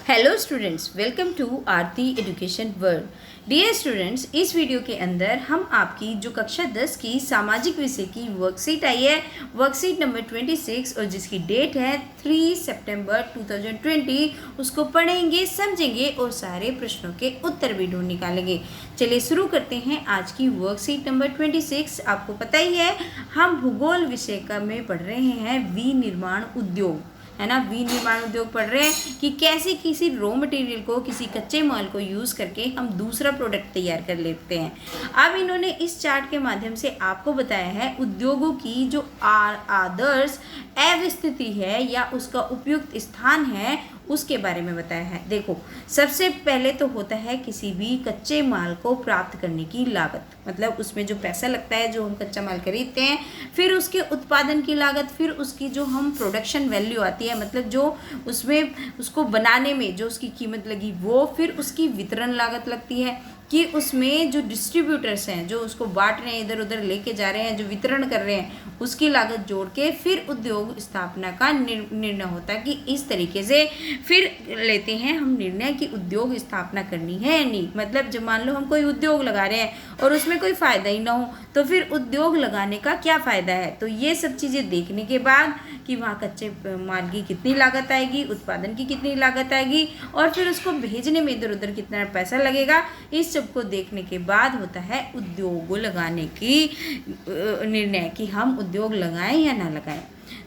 Hello students, welcome to Aarti education world. Dear students, इस video के अंदर हम आपकी जो कक्षा 10 की सामाजिक विषय की वर्कशीट आई है, वर्कशीट नंबर 26 और जिसकी डेट है 3 सितंबर 2020, उसको पढ़ेंगे, समझेंगे और सारे प्रश्नों के उत्तर भी ढूंढ निकालेंगे। चलिए शुरू करते हैं आज की वर्कशीट नंबर 26। आपको पता ही है हम भूगोल विषय का में पढ़ रहे हैं विनिर्माण उद्योग, है ना। विनिर्माण उद्योग पढ़ रहे हैं कि कैसे किसी रॉ मटेरियल को, किसी कच्चे माल को यूज़ करके हम दूसरा प्रोडक्ट तैयार कर लेते हैं। अब इन्होंने इस चार्ट के माध्यम से आपको बताया है उद्योगों की जो आदर्श अवस्थिति है या उसका उपयुक्त स्थान है उसके बारे में बताया है। देखो, सबसे पहले तो होता है किसी भी कच्चे माल को प्राप्त करने की लागत, मतलब उसमें जो पैसा लगता है, जो हम कच्चा माल खरीदते हैं, फिर उसके उत्पादन की लागत, फिर उसकी जो हम प्रोडक्शन वैल्यू आती है, मतलब जो उसमें उसको बनाने में जो उसकी कीमत लगी वो, फिर उसकी वितरण लागत लगती है कि उसमें जो डिस्ट्रीब्यूटर्स हैं, जो उसको बांट रहे हैं, इधर उधर लेके जा रहे हैं, जो वितरण कर रहे हैं, उसकी लागत जोड़ के फिर उद्योग स्थापना का निर्णय होता है कि इस तरीके से फिर लेते हैं हम निर्णय कि उद्योग स्थापना करनी है या नहीं। मतलब जब मान लो हम कोई उद्योग लगा रहे हैं और उसमें कोई फ़ायदा ही ना हो तो फिर उद्योग लगाने का क्या फ़ायदा है। तो ये सब चीज़ें देखने के बाद कि वहाँ कच्चे माल की कितनी लागत आएगी, उत्पादन की कितनी लागत आएगी और फिर उसको भेजने में इधर उधर कितना पैसा लगेगा, इस सब को देखने के बाद होता है उद्योग लगाने की निर्णय कि हम उद्योग लगाएं या ना लगाएं।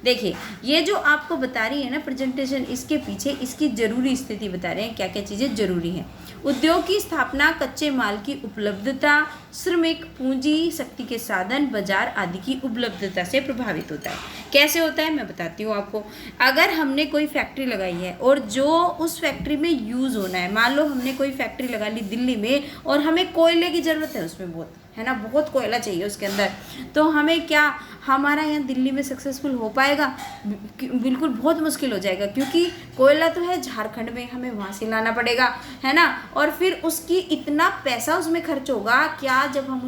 देखिए, ये जो आपको बता रही है ना प्रेजेंटेशन, इसके पीछे इसकी जरूरी स्थिति बता रहे हैं, क्या क्या चीज़ें जरूरी हैं। उद्योग की स्थापना कच्चे माल की उपलब्धता, श्रमिक, पूंजी, शक्ति के साधन, बाजार आदि की उपलब्धता से प्रभावित होता है। कैसे होता है मैं बताती हूँ आपको। अगर हमने कोई फैक्ट्री लगाई है और जो उस फैक्ट्री में यूज़ होना है, मान लो हमने कोई फैक्ट्री लगा ली दिल्ली में और हमें कोयले की ज़रूरत है उसमें बहुत, है ना, बहुत कोयला चाहिए उसके अंदर, तो हमें क्या हमारा यहाँ दिल्ली में सक्सेसफुल हो पाएगा? बिल्कुल बहुत मुश्किल हो जाएगा, क्योंकि कोयला तो है झारखंड में, हमें वहाँ से लाना पड़ेगा, है ना। और फिर उसकी इतना पैसा उसमें खर्च होगा, क्या जब हम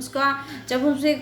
उसे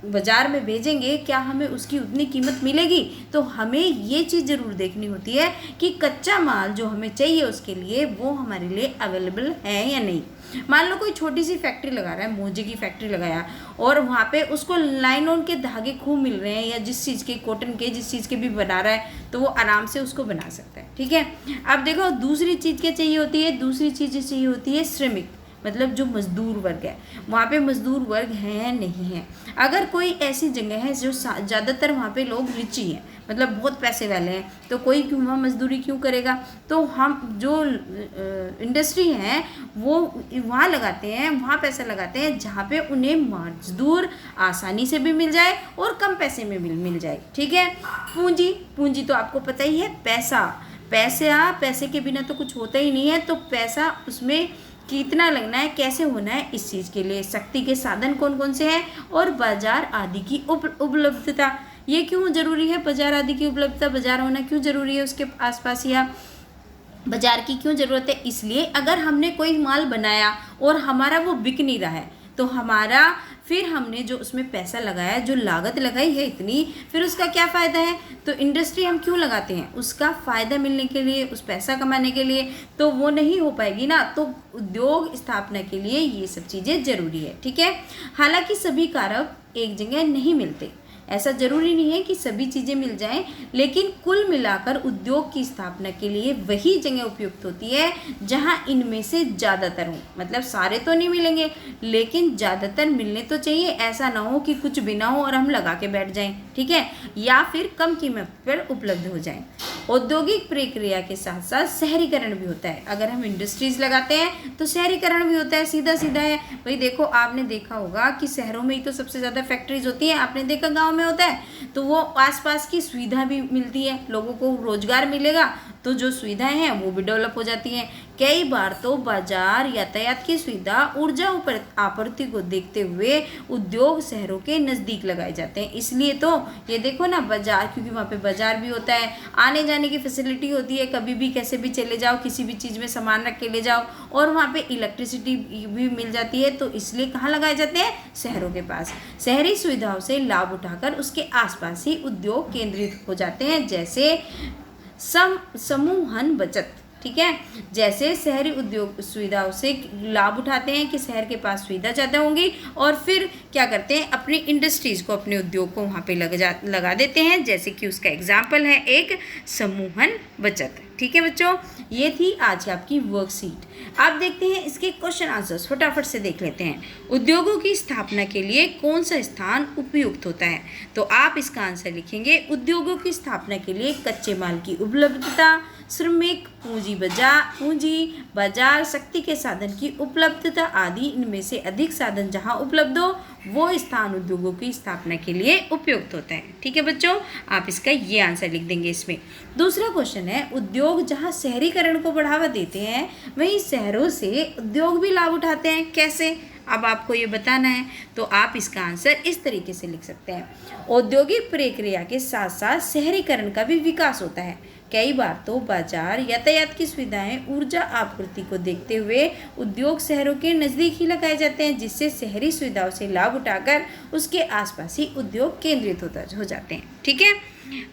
बाज़ार में भेजेंगे क्या हमें उसकी उतनी कीमत मिलेगी? तो हमें ये चीज़ ज़रूर देखनी होती है कि कच्चा माल जो हमें चाहिए उसके लिए वो हमारे लिए अवेलेबल है या नहीं। मान लो कोई छोटी सी फैक्ट्री लगा रहा है, मोजे की फैक्ट्री लगाया और वहाँ पे उसको नायलॉन के धागे खूब मिल रहे हैं या जिस चीज़ के, कॉटन के, जिस चीज़ के भी बना रहा है तो वो आराम से उसको बना सकता है, ठीक है। अब देखो दूसरी चीज़ क्या चाहिए होती है, दूसरी चीज़ चाहिए होती है श्रमिक, मतलब जो मजदूर वर्ग है, वहाँ पे मजदूर वर्ग है नहीं है। अगर कोई ऐसी जगह है जो ज़्यादातर वहाँ पे लोग रिच ही हैं, मतलब बहुत पैसे वाले हैं, तो कोई क्यों वहाँ मजदूरी क्यों करेगा? तो हम जो इंडस्ट्री है वो वहाँ लगाते हैं, वहाँ पैसा लगाते हैं जहाँ पे उन्हें मजदूर आसानी से भी मिल जाए और कम पैसे में मिल जाए, ठीक है। पूंजी तो आपको पता ही है, पैसे के बिना तो कुछ होता ही नहीं है, तो पैसा उसमें कितना लगना है, कैसे होना है, इस चीज़ के लिए शक्ति के साधन कौन कौन से हैं और बाजार आदि की उपलब्धता। ये क्यों जरूरी है? बाजार आदि की उपलब्धता, बाजार होना क्यों जरूरी है, उसके आसपास या बाजार की क्यों ज़रूरत है? इसलिए अगर हमने कोई माल बनाया और हमारा वो बिक नहीं रहा है तो फिर हमने जो उसमें पैसा लगाया, जो लागत लगाई है इतनी, फिर उसका क्या फ़ायदा है? तो इंडस्ट्री हम क्यों लगाते हैं? उसका फ़ायदा मिलने के लिए, उस पैसा कमाने के लिए, तो वो नहीं हो पाएगी ना। तो उद्योग स्थापना के लिए ये सब चीज़ें ज़रूरी है, ठीक है। हालांकि सभी कारक एक जगह नहीं मिलते, ऐसा ज़रूरी नहीं है कि सभी चीज़ें मिल जाएं, लेकिन कुल मिलाकर उद्योग की स्थापना के लिए वही जगह उपयुक्त होती है जहां इनमें से ज़्यादातर हो। मतलब सारे तो नहीं मिलेंगे लेकिन ज़्यादातर मिलने तो चाहिए, ऐसा ना हो कि कुछ भी ना हो और हम लगा के बैठ जाएं, ठीक है, या फिर कम कीमत पर उपलब्ध हो जाएं। औद्योगिक प्रक्रिया के साथ साथ शहरीकरण भी होता है। अगर हम इंडस्ट्रीज़ लगाते हैं तो शहरीकरण भी होता है, सीधा सीधा है भाई। देखो, आपने देखा होगा कि शहरों में ही तो सबसे ज़्यादा फैक्ट्रीज होती हैं, आपने देखा गाँव में होता है, तो वो आसपास की सुविधा भी मिलती है, लोगों को रोजगार मिलेगा तो जो सुविधाएं हैं वो भी डेवलप हो जाती हैं। कई बार तो बाजार, यातायात की सुविधा, ऊर्जा आपूर्ति को देखते हुए उद्योग शहरों के नज़दीक लगाए जाते हैं। इसलिए तो ये देखो ना, बाजार, क्योंकि वहाँ पे बाजार भी होता है, आने जाने की फैसिलिटी होती है, कभी भी कैसे भी चले जाओ, किसी भी चीज़ में सामान रख के ले जाओ, और वहाँ पे इलेक्ट्रिसिटी भी मिल जाती है। तो इसलिए कहाँ लगाए जाते हैं? शहरों के पास। शहरी सुविधाओं से लाभ उठाकर उसके आसपास ही उद्योग केंद्रित हो जाते हैं, जैसे समूहन बचत, ठीक है। जैसे शहरी उद्योग सुविधाओं से लाभ उठाते हैं कि शहर के पास सुविधा ज़्यादा होंगी और फिर क्या करते हैं, अपनी इंडस्ट्रीज़ को, अपने उद्योग को वहाँ पे लगा देते हैं। जैसे कि उसका एग्जाम्पल है एक समूहन बचत। ठीक है बच्चों, ये थी आज आपकी वर्कशीट। आप देखते हैं इसके क्वेश्चन आंसर्स, फटाफट से देख लेते हैं। उद्योगों की स्थापना के लिए कौन सा स्थान उपयुक्त होता है? तो आप इसका आंसर लिखेंगे, उद्योगों की स्थापना के लिए कच्चे माल की उपलब्धता, श्रमिक, पूंजी बाजार, शक्ति के साधन की उपलब्धता आदि, इनमें से अधिक साधन जहां उपलब्ध हो वो स्थान उद्योगों की स्थापना के लिए उपयुक्त होता है। ठीक है बच्चों, आप इसका ये आंसर लिख देंगे इसमें। दूसरा क्वेश्चन है, उद्योग जहां शहरीकरण को बढ़ावा देते हैं वहीं शहरों से उद्योग भी लाभ उठाते हैं, कैसे? अब आपको ये बताना है, तो आप इसका आंसर इस तरीके से लिख सकते हैं, औद्योगिक प्रक्रिया के साथ साथ शहरीकरण का भी विकास होता है। कई बार तो बाजार, यातायात की सुविधाएं, ऊर्जा आपूर्ति को देखते हुए उद्योग शहरों के नज़दीक ही लगाए जाते हैं, जिससे शहरी सुविधाओं से लाभ उठाकर उसके आसपास ही उद्योग केंद्रित हो जाते हैं। ठीक है,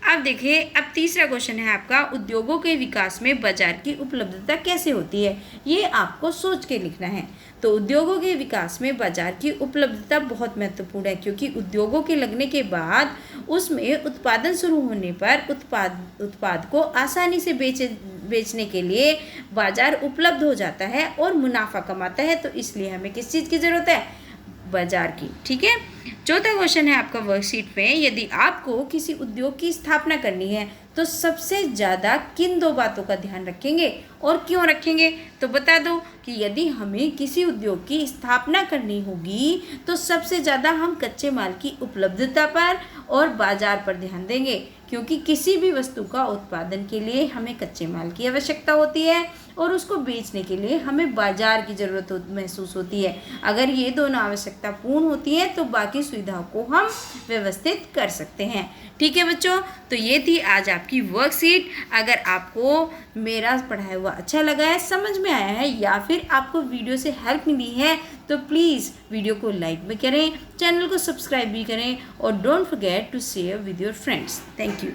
अब देखिए, अब तीसरा क्वेश्चन है आपका, उद्योगों के विकास में बाजार की उपलब्धता कैसे होती है? ये आपको सोच के लिखना है। तो उद्योगों के विकास में बाजार की उपलब्धता बहुत महत्वपूर्ण है, क्योंकि उद्योगों के लगने के बाद उसमें उत्पादन शुरू होने पर उत्पाद को आसानी से बेचने के लिए बाजार उपलब्ध हो जाता है और मुनाफा कमाता है। तो इसलिए हमें किस चीज़ की ज़रूरत है? बाजार की। ठीक है, चौथा क्वेश्चन है आपका वर्कशीट में, यदि आपको किसी उद्योग की स्थापना करनी है तो सबसे ज़्यादा किन दो बातों का ध्यान रखेंगे और क्यों रखेंगे? तो बता दो कि यदि हमें किसी उद्योग की स्थापना करनी होगी तो सबसे ज़्यादा हम कच्चे माल की उपलब्धता पर और बाजार पर ध्यान देंगे, क्योंकि किसी भी वस्तु का उत्पादन के लिए हमें कच्चे माल की आवश्यकता होती है और उसको बेचने के लिए हमें बाजार की ज़रूरत महसूस होती है। अगर ये दोनों आवश्यकता पूर्ण होती है तो बाकी सुविधाओं को हम व्यवस्थित कर सकते हैं। ठीक है बच्चों, तो ये थी आज आपकी वर्कशीट। अगर आपको मेरा पढ़ाया हुआ अच्छा लगा है, समझ में आया है, या फिर आपको वीडियो से हेल्प मिली है, तो प्लीज़ वीडियो को लाइक भी करें, चैनल को सब्सक्राइब भी करें और don't forget to share with your friends. Thank you.